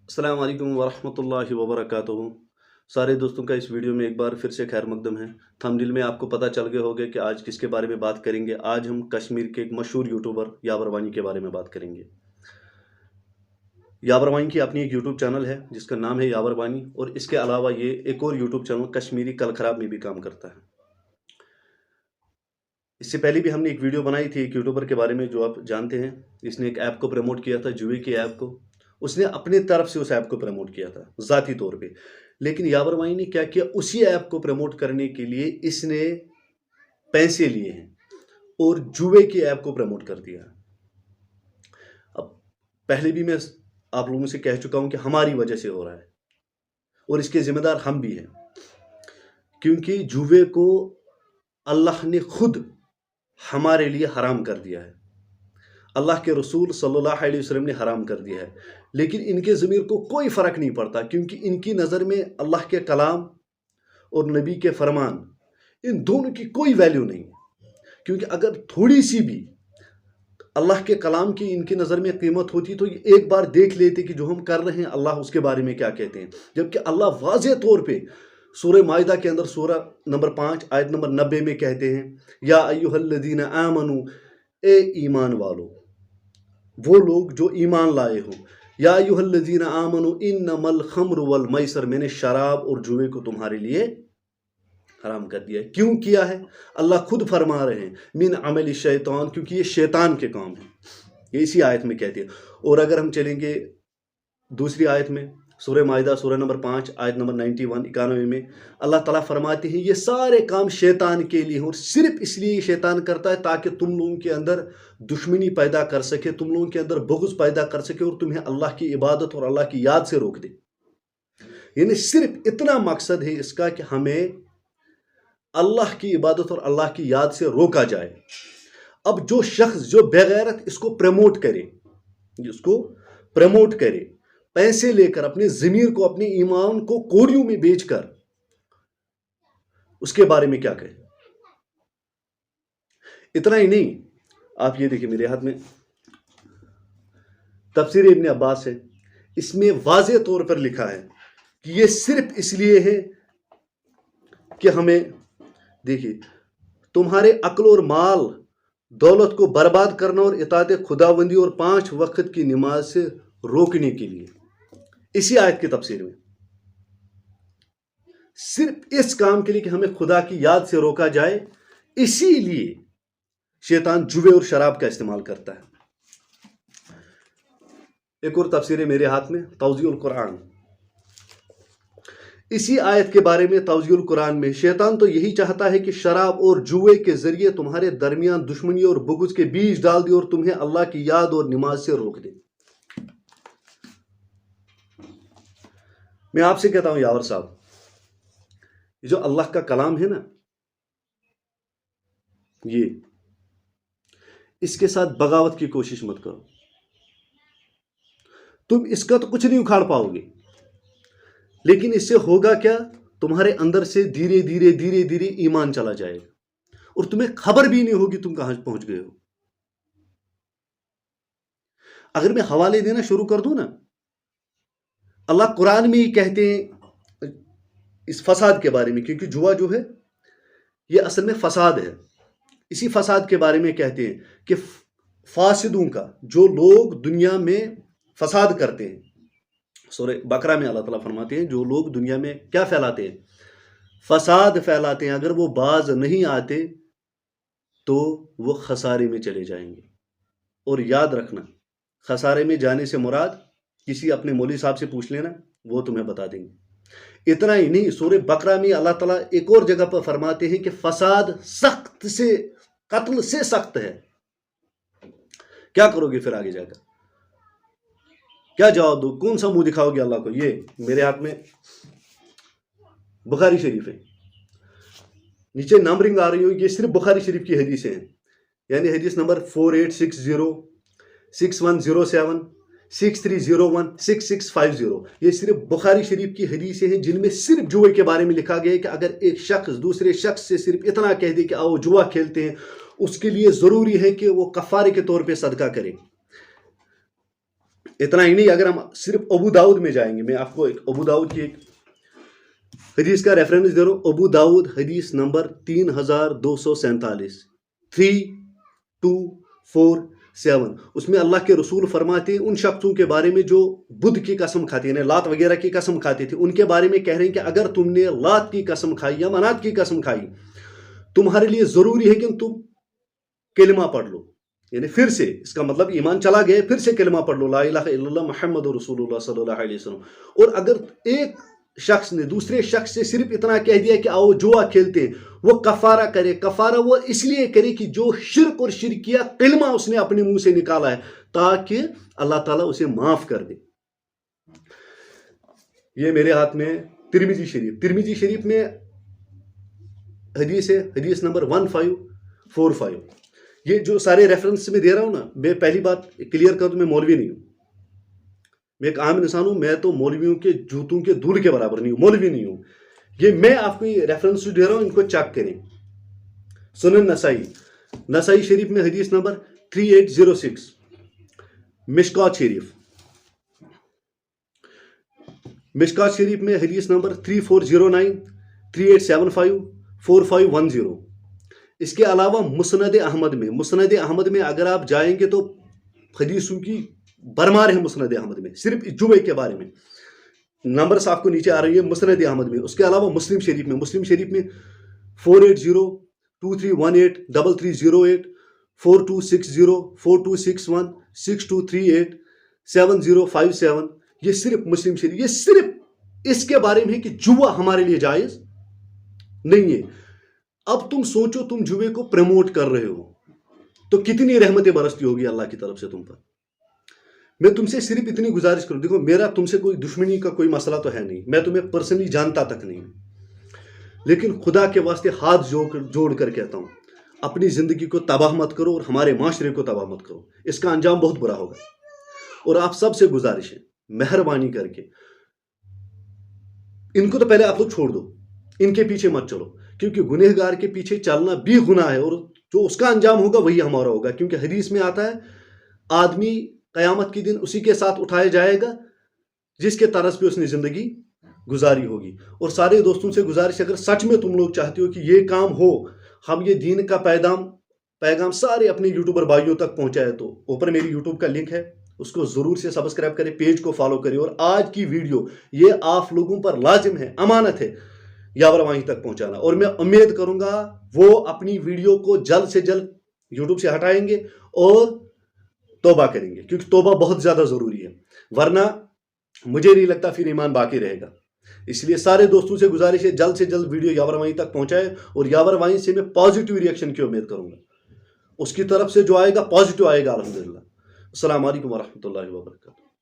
السلام علیکم ورحمۃ اللہ وبرکاتہ۔ سارے دوستوں کا اس ویڈیو میں ایک بار پھر سے خیر مقدم ہے۔ تھمبنیل میں آپ کو پتہ چل گیا ہوگا کہ آج کس کے بارے میں بات کریں گے۔ آج ہم کشمیر کے ایک مشہور یوٹیوبر یاور وانی کے بارے میں بات کریں گے۔ یاور وانی کی اپنی ایک یوٹیوب چینل ہے جس کا نام ہے یاور وانی، اور اس کے علاوہ یہ ایک اور یوٹیوب چینل کشمیری کل خراب میں بھی کام کرتا ہے۔ اس سے پہلے بھی ہم نے ایک ویڈیو بنائی تھی ایک یوٹیوبر کے بارے میں جو آپ جانتے ہیں۔ اس نے ایک ایپ کو پروموٹ کیا تھا، جوئے کی ایپ کو۔ اس نے اپنے طرف سے اس ایپ کو پروموٹ کیا تھا ذاتی طور پہ، لیکن یاور وانی نے کیا کیا، اسی ایپ کو پروموٹ کرنے کے لیے اس نے پیسے لیے ہیں اور جوئے کی ایپ کو پروموٹ کر دیا۔ اب پہلے بھی میں آپ لوگوں سے کہہ چکا ہوں کہ ہماری وجہ سے ہو رہا ہے اور اس کے ذمہ دار ہم بھی ہیں، کیونکہ جوئے کو اللہ نے خود ہمارے لیے حرام کر دیا ہے۔ اللہ کے رسول صلی اللہ علیہ وسلم نے حرام کر دیا ہے، لیکن ان کے ضمیر کو کوئی فرق نہیں پڑتا، کیونکہ ان کی نظر میں اللہ کے کلام اور نبی کے فرمان، ان دونوں کی کوئی ویلیو نہیں ہے۔ کیونکہ اگر تھوڑی سی بھی اللہ کے کلام کی ان کی نظر میں قیمت ہوتی تو یہ ایک بار دیکھ لیتے کہ جو ہم کر رہے ہیں اللہ اس کے بارے میں کیا کہتے ہیں۔ جبکہ اللہ واضح طور پہ سورہ مائدہ کے اندر سورہ نمبر 5 آیت نمبر 90 میں کہتے ہیں، یا ایھا الذین آمنوا، اے ایمان والو، وہ لوگ جو ایمان لائے ہوں، یا ایھا الذین آمنوا انما الخمر والمیسر، میں نے شراب اور جوئے کو تمہارے لیے حرام کر دیا ہے۔ کیوں کیا ہے؟ اللہ خود فرما رہے ہیں من عمل الشیطان، کیونکہ یہ شیطان کے کام ہیں، یہ اسی آیت میں کہتے ہیں۔ اور اگر ہم چلیں گے دوسری آیت میں، سورہ مائدہ سورہ نمبر 5 آیت نمبر 91 میں، اللہ تعالیٰ فرماتے ہیں یہ سارے کام شیطان کے لیے ہیں، اور صرف اس لیے شیطان کرتا ہے تاکہ تم لوگوں کے اندر دشمنی پیدا کر سکے، تم لوگوں کے اندر بغض پیدا کر سکے، اور تمہیں اللہ کی عبادت اور اللہ کی یاد سے روک دے۔ یعنی صرف اتنا مقصد ہے اس کا کہ ہمیں اللہ کی عبادت اور اللہ کی یاد سے روکا جائے۔ اب جو شخص جو بغیرت اس کو پروموٹ کرے، پیسے لے کر، اپنے ضمیر کو، اپنے ایمان کو کوڑیوں میں بیچ کر، اس کے بارے میں کیا کہے؟ اتنا ہی نہیں، آپ یہ دیکھیں میرے ہاتھ میں تفسیر ابن عباس ہے، اس میں واضح طور پر لکھا ہے کہ یہ صرف اس لیے ہے کہ ہمیں، دیکھیے، تمہارے عقل اور مال دولت کو برباد کرنا اور اطاعت خداوندی اور 5 وقت کی نماز سے روکنے کے لیے، اسی آیت کی تفسیر میں صرف اس کام کے لیے کہ ہمیں خدا کی یاد سے روکا جائے، اسی لیے شیطان جوئے اور شراب کا استعمال کرتا ہے۔ ایک اور تفسیر ہے میرے ہاتھ میں، توضیح القرآن، اسی آیت کے بارے میں توضیح القرآن میں، شیطان تو یہی چاہتا ہے کہ شراب اور جوئے کے ذریعے تمہارے درمیان دشمنی اور بغض کے بیج ڈال دے اور تمہیں اللہ کی یاد اور نماز سے روک دے۔ میں آپ سے کہتا ہوں یاور صاحب، یہ جو اللہ کا کلام ہے نا، یہ اس کے ساتھ بغاوت کی کوشش مت کرو، تم اس کا تو کچھ نہیں اکھاڑ پاؤ گے، لیکن اس سے ہوگا کیا، تمہارے اندر سے دھیرے دھیرے ایمان چلا جائے گا اور تمہیں خبر بھی نہیں ہوگی تم کہاں پہنچ گئے ہو۔ اگر میں حوالے دینا شروع کر دوں نا، اللہ قرآن میں ہی کہتے ہیں اس فساد کے بارے میں، کیونکہ جوا جو ہے یہ اصل میں فساد ہے، اسی فساد کے بارے میں کہتے ہیں کہ فاسدوں کا، جو لوگ دنیا میں فساد کرتے ہیں، سورہ بقرہ میں اللہ تعالیٰ فرماتے ہیں جو لوگ دنیا میں کیا پھیلاتے ہیں، فساد پھیلاتے ہیں، اگر وہ باز نہیں آتے تو وہ خسارے میں چلے جائیں گے۔ اور یاد رکھنا، خسارے میں جانے سے مراد کسی اپنے مولوی صاحب سے پوچھ لینا، وہ تمہیں بتا دیں گے۔ اتنا ہی نہیں، سورہ بقرہ میں اللہ تعالیٰ ایک اور جگہ پر فرماتے ہیں کہ فساد سخت سے، قتل سے سخت ہے۔ کیا کرو گے پھر آگے جا کر؟ کیا جواب دو؟ کون سا منہ دکھاؤ گے اللہ کو؟ یہ میرے ہاتھ میں بخاری شریف ہے، نیچے نمبرنگ آ رہی ہو، یہ صرف بخاری شریف کی حدیثیں ہیں، یعنی حدیث نمبر 4860 6107 6301 6650، یہ صرف بخاری شریف کی حدیثیں ہیں جن میں صرف جوئے کے بارے میں لکھا گیا ہے کہ اگر ایک شخص دوسرے شخص سے صرف اتنا کہہ دے کہ آؤ جوا کھیلتے ہیں، اس کے لیے ضروری ہے کہ وہ کفارے کے طور پہ صدقہ کرے۔ اتنا ہی نہیں، اگر ہم صرف ابو داؤد میں جائیں گے، میں آپ کو ایک ابو داؤد کی ایک حدیث کا ریفرنس دے رہا ہوں. ابو داؤد حدیث نمبر 3247، 3247. اس میں اللہ کے رسول فرماتے ہیں ان شخصوں کے بارے میں جو بدھ کی قسم کھاتے ہیں، یعنی لات وغیرہ کی قسم کھاتے تھے، ان کے بارے میں کہہ رہے ہیں کہ اگر تم نے لات کی قسم کھائی یا منات کی قسم کھائی، تمہارے لیے ضروری ہے کہ تم کلمہ پڑھ لو. یعنی پھر سے، اس کا مطلب ایمان چلا گیا، پھر سے کلمہ پڑھ لو، لا الہ الا اللہ محمد رسول اللہ صلی اللہ علیہ وسلم. اور اگر ایک شخص نے دوسرے شخص سے صرف اتنا کہہ دیا کہ آؤ جوا کھیلتے ہیں، وہ کفارہ کرے. کفارہ وہ اس لیے کرے کہ جو شرک اور شرکیہ کلمہ اس نے اپنے منہ سے نکالا ہے، تاکہ اللہ تعالیٰ اسے معاف کر دے. یہ میرے ہاتھ میں ترمذی شریف میں حدیث ہے، حدیث نمبر 1545. یہ جو سارے ریفرنس میں دے رہا ہوں نا، میں پہلی بات کلیئر کر دوں، میں مولوی نہیں ہوں، میں ایک عام انسان ہوں. میں تو مولویوں کے جوتوں کے دھول کے برابر نہیں ہوں، مولوی نہیں ہوں. یہ میں آپ کو یہ ریفرنس دے رہا ہوں، ان کو چیک کریں. سنن نسائی شریف میں حدیث نمبر 3806. مشکات شریف میں حدیث نمبر 3409، 3875، 4510. اس کے علاوہ مسند احمد میں اگر آپ جائیں گے تو حدیثوں کی برمار ہے. مسند احمد میں صرف جمعے کے بارے میں نمبرز آپ کو نیچے آ رہی ہے مسند احمد میں. اس کے علاوہ مسلم شریف میں 480، 2318، 3308، 4260، 4261، 6238، 7057. یہ صرف مسلم شریف، یہ صرف اس کے بارے میں ہے کہ جوا ہمارے لیے جائز نہیں ہے. اب تم سوچو، تم جوے کو پروموٹ کر رہے ہو تو کتنی رحمتیں برستی ہوگی اللہ کی طرف سے تم پر. میں تم سے صرف اتنی گزارش کروں، دیکھو میرا تم سے کوئی دشمنی کا کوئی مسئلہ تو ہے نہیں، میں تمہیں پرسنلی جانتا تک نہیں، لیکن خدا کے واسطے ہاتھ جوڑ کر کہتا ہوں، اپنی زندگی کو تباہ مت کرو اور ہمارے معاشرے کو تباہ مت کرو. اس کا انجام بہت برا ہوگا. اور آپ سب سے گزارش ہے، مہربانی کر کے ان کو تو پہلے آپ لوگ چھوڑ دو، ان کے پیچھے مت چلو، کیونکہ گنہگار کے پیچھے چلنا بھی گناہ ہے، اور جو اس کا انجام ہوگا وہی ہمارا ہوگا. کیونکہ حدیث میں آتا ہے آدمی قیامت کے دن اسی کے ساتھ اٹھایا جائے گا جس کے طرز پہ اس نے زندگی گزاری ہوگی. اور سارے دوستوں سے گزارش، اگر سچ میں تم لوگ چاہتے ہو کہ یہ کام ہو، ہم یہ دین کا پیغام سارے اپنے یوٹیوبر بھائیوں تک پہنچائے، تو اوپر میری یوٹیوب کا لنک ہے، اس کو ضرور سے سبسکرائب کریں، پیج کو فالو کریں. اور آج کی ویڈیو یہ آپ لوگوں پر لازم ہے، امانت ہے یاور وہیں تک پہنچانا. اور میں امید کروں گا وہ اپنی ویڈیو کو جلد سے جلد یوٹیوب سے ہٹائیں گے اور توبہ کریں گے، کیونکہ توبہ بہت زیادہ ضروری ہے، ورنہ مجھے نہیں لگتا پھر ایمان باقی رہے گا. اس لیے سارے دوستوں سے گزارش ہے جلد سے جلد ویڈیو یاور وہیں تک پہنچائے، اور یاور وہیں سے میں پازیٹیو ریئیکشن کی امید کروں گا. اس کی طرف سے جو آئے گا پازیٹیو آئے گا الحمدللہ. السلام علیکم ورحمۃ اللہ وبرکاتہ.